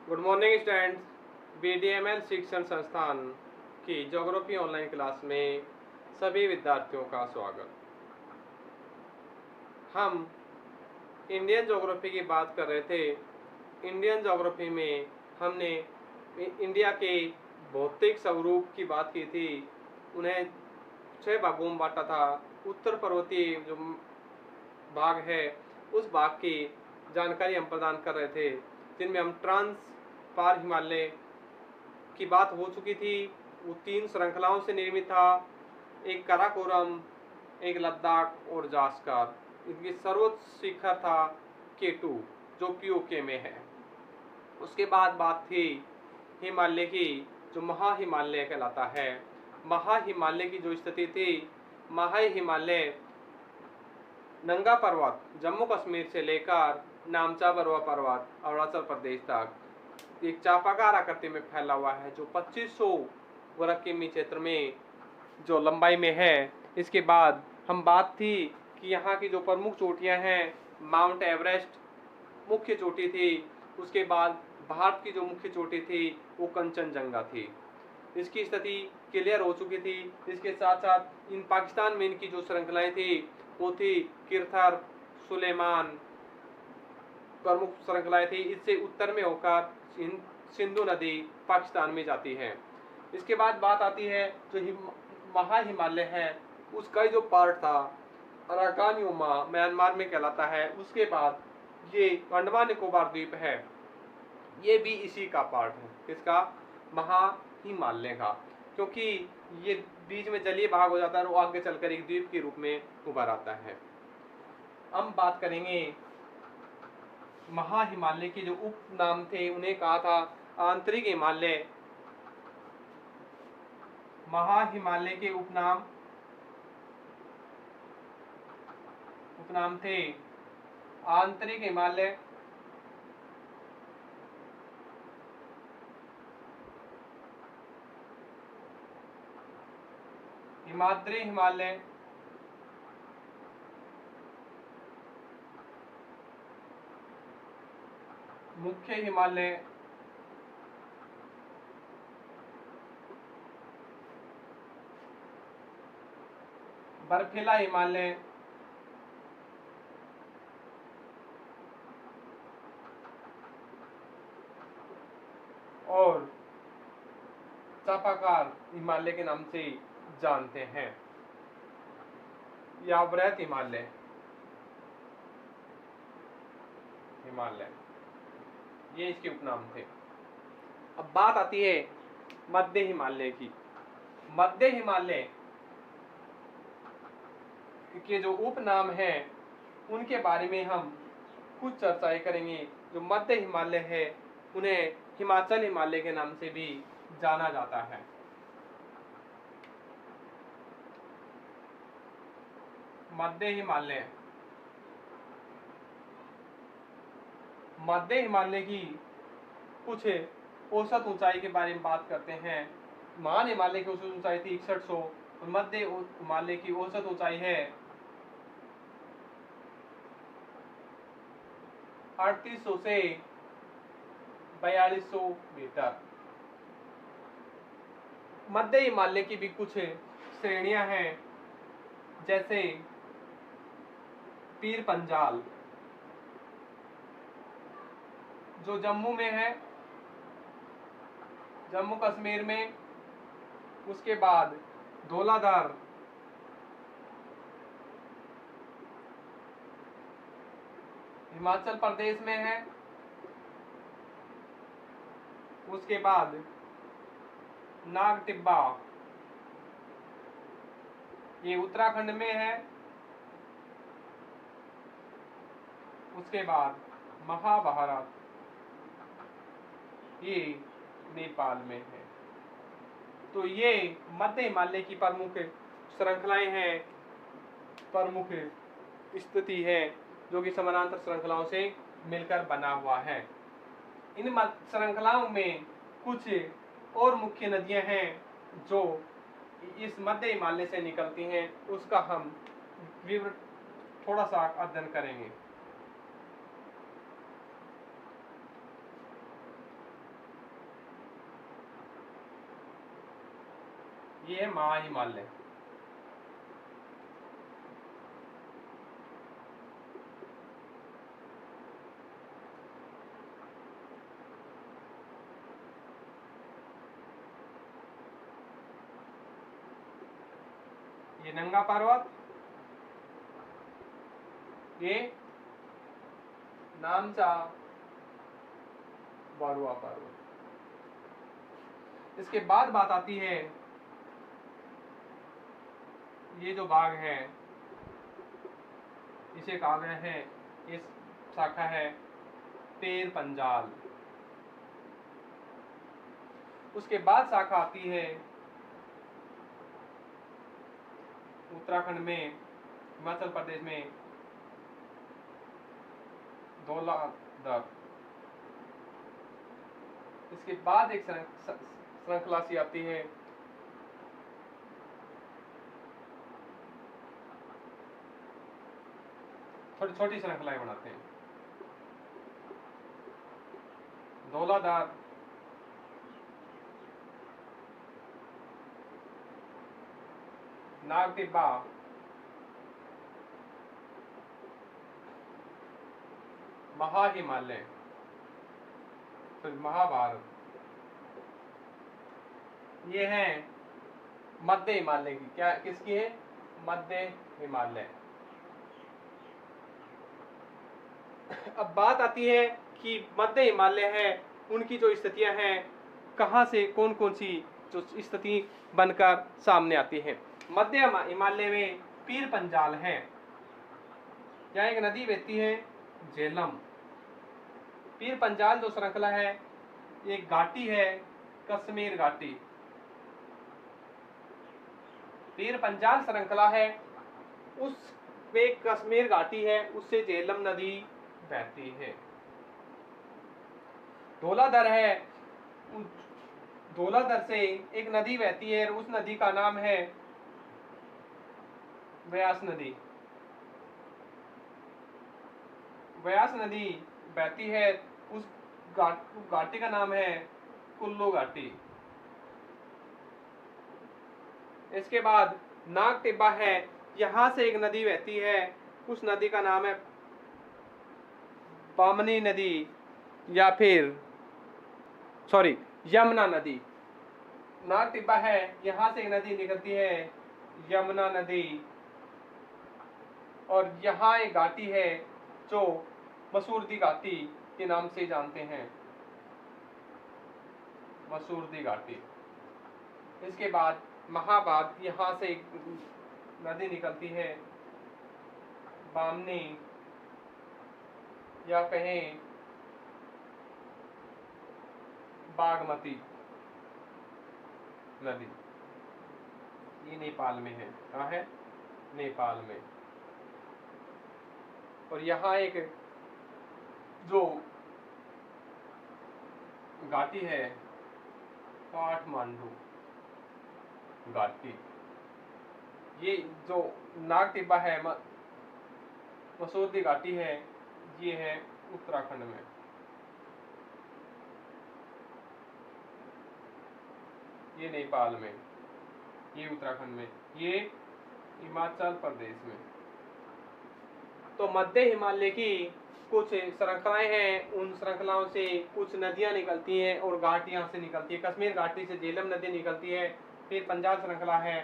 Good morning students. BDML शिक्षण संस्थान की ज्योग्राफी ऑनलाइन क्लास में सभी विद्यार्थियों का स्वागत। हम इंडियन ज्योग्राफी की बात कर रहे थे। इंडियन ज्योग्राफी में हमने इंडिया के भौतिक स्वरूप की बात की थी। उन्हें 6 भागों में बांटा था। उत्तर पर्वतीय जो भाग है उस भाग की जानकारी हम प्रदान कर रहे थे, जिनमें हम ट्रांस पार हिमालय की बात हो चुकी थी। वो 3 श्रृंखलाओं से निर्मित था, एक काराकोरम, एक लद्दाख और जास्कर। इनकी सर्वोच्च शिखर था K2 जो POK में है। उसके बाद बात थी हिमालय की, जो महाहिमालय कहलाता है। महाहिमालय की जो स्थिति थी, महाहिमालय नंगा पर्वत जम्मू कश्मीर से लेकर नामचा बरुआ पर्वत अरुणाचल प्रदेश तक एक चापाकार आकृति में फैला हुआ है, जो 2500 वर्ग किमी क्षेत्र में जो लंबाई में है। इसके बाद हम बात थी कि यहाँ की जो प्रमुख चोटियाँ हैं, माउंट एवरेस्ट मुख्य चोटी थी। उसके बाद भारत की जो मुख्य चोटी थी वो कंचनजंगा थी। इसकी स्थिति क्लियर हो चुकी थी। इसके साथ साथ इन पाकिस्तान में इनकी जो श्रृंखलाएं थी वो थी किरथर, सुलेमान प्रमुख श्रृंखलाएं थी। इससे उत्तर में होकर सिंधु नदी पाकिस्तान में जाती है। इसके बाद बात आती है जो महाहिमालय है, उसका जो पार्ट था अराकान योमा म्यांमार में कहलाता है। उसके बाद ये अंडमान निकोबार द्वीप है, ये भी इसी का पार्ट है। किसका? महाहिमालय का, क्योंकि ये बीच में जलीय भाग हो जाता है और आगे चलकर एक द्वीप के रूप में उभर आता है। हम बात करेंगे महाहिमालय के जो उपनाम थे, उन्हें कहा था आंतरिक हिमालय। महाहिमालय के उपनाम थे आंतरिक हिमालय, हिमाद्री हिमालय, मुख्य हिमालय, बर्फीला हिमालय, और चापाकार हिमालय के नाम से जानते हैं, या वृहत हिमालय। ये इसके उपनाम थे। अब बात आती है मध्य हिमालय की। मध्य हिमालय के जो उपनाम हैं उनके बारे में हम कुछ चर्चाएं करेंगे। जो मध्य हिमालय है उन्हें हिमाचल हिमालय के नाम से भी जाना जाता है। मध्य हिमालय, मध्य हिमालय की कुछ औसत ऊंचाई के बारे में बात करते हैं। महान हिमालय की औसत ऊंचाई थी 6100 और मध्य हिमालय की औसत ऊंचाई है 3800 से 4200 मीटर। मध्य हिमालय की भी कुछ श्रेणियां हैं, जैसे पीर पंजाल जो जम्मू में है, जम्मू कश्मीर में। उसके बाद धौलाधार हिमाचल प्रदेश में है। उसके बाद नाग टिब्बा ये उत्तराखंड में है। उसके बाद महाभारत ये नेपाल में है। तो ये मध्य हिमालय की प्रमुख श्रृंखलाएं हैं, प्रमुख स्थिति है, जो कि समानांतर श्रृंखलाओं से मिलकर बना हुआ है। इन श्रृंखलाओं में कुछ और मुख्य नदियां हैं जो इस मध्य हिमालय से निकलती हैं, उसका हम विवरण थोड़ा सा अध्ययन करेंगे। ये है महा हिमालय। ये नंगा पर्वत, ये नामचा बारुआ पर्वत। इसके बाद बात आती है, ये जो भाग है इसे कहा गया है, इस शाखा है पेर पंजाल। उसके बाद शाखा आती है उत्तराखंड में, हिमाचल प्रदेश में धौलाधर। इसके बाद एक श्रृंखला सी आती है छोटी छोटी श्रृंखलाएं बनाते हैं, धौलाधर, नाग टिब्बा, महा हिमालय, फिर महाभारत। ये है मध्य हिमालय की, क्या किसकी है? मध्य हिमालय। अब बात आती है कि मध्य हिमालय है, उनकी जो स्थितियां हैं, कहां से कौन कौन सी जो स्थिति बनकर सामने आती है। मध्य हिमालय में पीर पंजाल है, यहाँ एक नदी बहती है झेलम। पीर पंजाल जो श्रृंखला है, एक घाटी है कश्मीर घाटी। पीर पंजाल श्रृंखला है, उसमें कश्मीर घाटी है, उससे झेलम नदी बहती है। धौलाधर है, धौलाधर से एक नदी बहती है, उस नदी का नाम है व्यास नदी। व्यास नदी बहती है, उस घाटी का नाम है कुल्लू घाटी। इसके बाद नाग टिब्बा है, यहां से एक नदी बहती है, उस नदी का नाम है बामनी नदी, या फिर यमुना नदी। नाग टिब्बा है, यहां से एक नदी निकलती है यमुना नदी, और यहाँ एक घाटी है जो मसूरदी घाटी के नाम से जानते हैं, मसूरदी घाटी। इसके बाद महाभारत, यहाँ से एक नदी निकलती है बामनी, या कहें बागमती नदी। ये नेपाल में है, कहाँ है? नेपाल में। और यहाँ एक जो घाटी है काठमांडू घाटी। ये जो नाग टिब्बा है, मसूरदी घाटी है, ये है उत्तराखंड में। ये नेपाल में, ये उत्तराखंड में, ये हिमाचल प्रदेश में। तो मध्य हिमालय की कुछ श्रृंखलाएं हैं, उन श्रृंखलाओं से कुछ नदियां निकलती हैं और घाटियां से निकलती है। कश्मीर घाटी से झेलम नदी निकलती है, फिर पंजाब श्रृंखला है,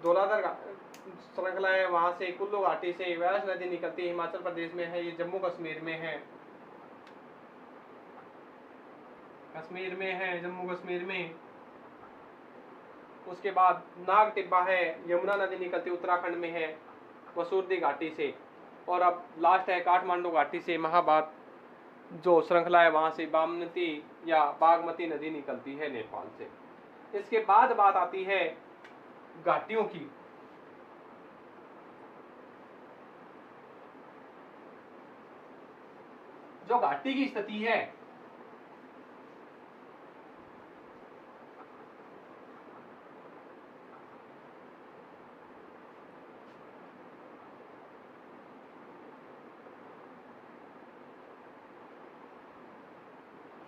धौलाधर श्रृंखला है, वहां से कुल्लू घाटी से व्यास नदी निकलती है, हिमाचल प्रदेश में है, ये जम्मू कश्मीर में है, जम्मू कश्मीर में। उसके बाद नाग टिब्बा है, यमुना नदी निकलती उत्तराखंड में है, मसूरदी घाटी से। और अब लास्ट है काठमांडू घाटी से महाभारत जो श्रृंखला है, वहां से बागमती या बागमती नदी निकलती है नेपाल से। इसके बाद बात आती है घाटियों की। जो घाटी की स्थिति है,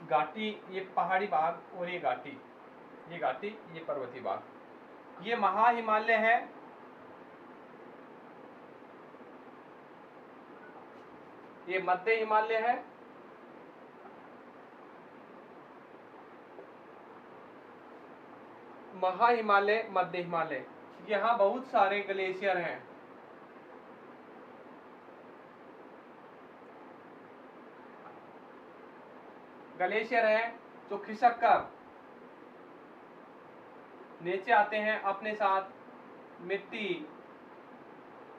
घाटी, ये पहाड़ी भाग और ये घाटी, ये पर्वतीय भाग। ये महा हिमालय है, ये मध्य हिमालय है, महा हिमालय, मध्य हिमालय। यहाँ बहुत सारे ग्लेशियर हैं। ग्लेशियर हैं जो खिसक कर नीचे आते हैं, अपने साथ मिट्टी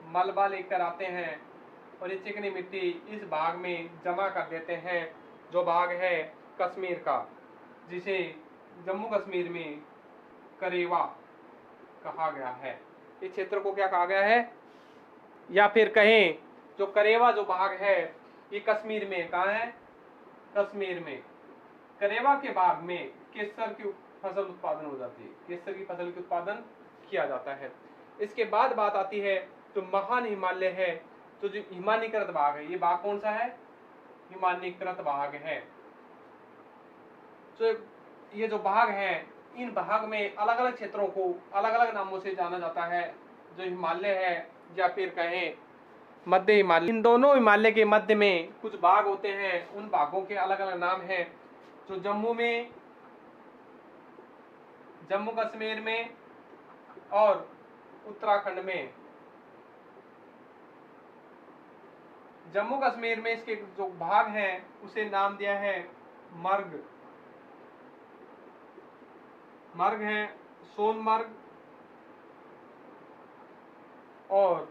मलबा लेकर आते हैं और ये चिकनी मिट्टी इस भाग में जमा कर देते हैं, जो भाग है कश्मीर का, जिसे जम्मू कश्मीर में करेवा कहा गया है। इस क्षेत्र को क्या कहा गया है, या फिर कहें जो करेवा जो भाग है ये कश्मीर में, कहाँ है, कश्मीर में। करेवा के भाग में केसर की फसल उत्पादन हो जाती है, केसर की फसल की उत्पादन किया जाता है। इसके बाद बात आती है तो महान हिमालय है, तो जो हिमानीकृत भाग है, ये भाग कौन सा है, हिमानीकृत भाग है। तो ये जो भाग है, इन भाग में अलग अलग क्षेत्रों को अलग अलग नामों से जाना जाता है, जो हिमालय है या फिर कहें मध्य हिमालय। इन दोनों हिमालय के मध्य में कुछ भाग होते हैं, उन भागों के अलग अलग नाम हैं। जो जम्मू में, जम्मू कश्मीर में और उत्तराखंड में। जम्मू कश्मीर में इसके जो भाग हैं उसे नाम दिया है मर्ग। मर्ग है सोनमर्ग और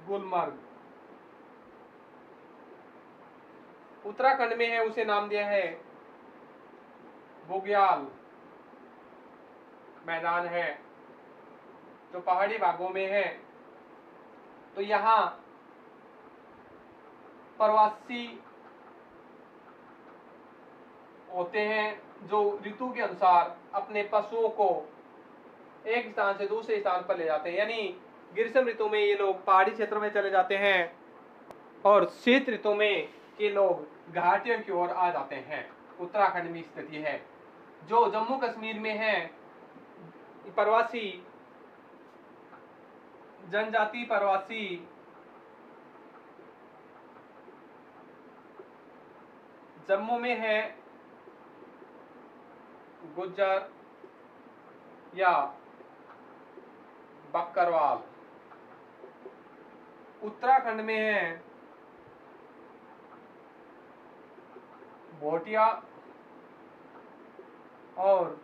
गुलमर्ग। उत्तराखंड में है उसे नाम दिया है बुग्याल मैदान है, जो पहाड़ी भागों में है। तो यहाँ प्रवासी होते हैं जो ऋतु के अनुसार अपने पशुओं को एक स्थान से दूसरे स्थान पर ले जाते हैं। यानी ग्रीष्म ऋतु में ये लोग पहाड़ी क्षेत्र में चले जाते हैं और शीत ऋतु में ये लोग घाटियों की ओर आ जाते हैं। उत्तराखंड में स्थिति है। जो जम्मू कश्मीर में है, प्रवासी जनजाति प्रवासी जम्मू में है गुज्जर या बकरवाल। उत्तराखंड में है भोटिया और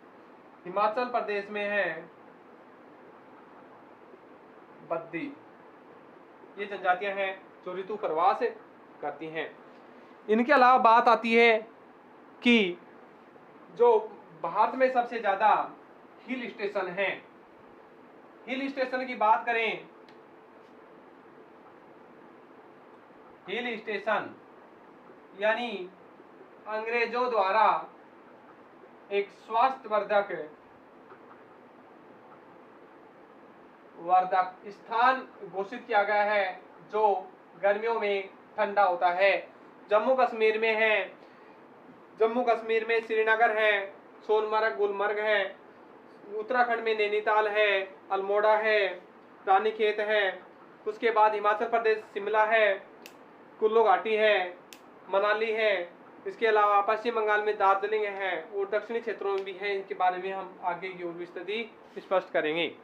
हिमाचल प्रदेश में है बद्दी। ये जनजातियां हैं जो ऋतु प्रवास करती हैं। इनके अलावा बात आती है कि जो भारत में सबसे ज्यादा हिल स्टेशन हैं, हिल स्टेशन की बात करें, हिल स्टेशन यानी अंग्रेजों द्वारा एक स्वास्थ्यवर्धक स्थान घोषित किया गया है, जो गर्मियों में ठंडा होता है। जम्मू कश्मीर में है, जम्मू कश्मीर में श्रीनगर है, सोनमर्ग गुलमर्ग है। उत्तराखंड में नैनीताल है, अल्मोड़ा है, रानीखेत है। उसके बाद हिमाचल प्रदेश शिमला है, कुल्लू घाटी है, मनाली है। इसके अलावा पश्चिम बंगाल में दार्जिलिंग है और दक्षिणी क्षेत्रों में भी है। इनके बारे में हम आगे की और विस्तृत स्पष्ट करेंगे।